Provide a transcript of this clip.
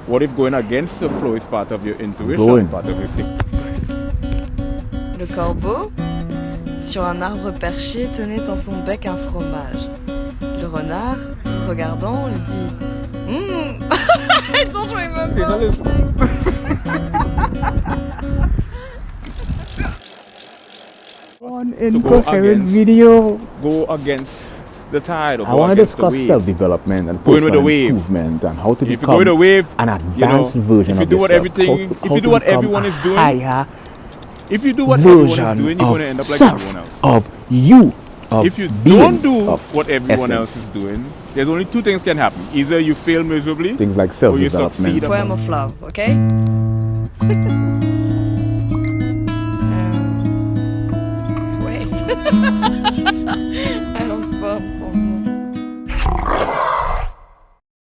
What if going against the flow is part of your intuition, Going. part of your Le corbeau, sur un arbre perché, tenait dans son bec un fromage. Le renard, regardant, lui dit I don't remember. One incoherent video. Go against the tide or I go want to against the discuss wave. self-development and Going with the personal wave. improvement and how to If you go become with the wave, an advanced version if you of do what yourself. everything, How if you to do what become everyone a is doing, higher if you do what everyone is version doing, you're of going to end up like self, everyone else. of you, of If you being, don't do of what everyone essence. else is doing, there's only two things can happen. Either you fail miserably, Things like or you self-development. succeed. Poem of love, okay? Wait. I don't know.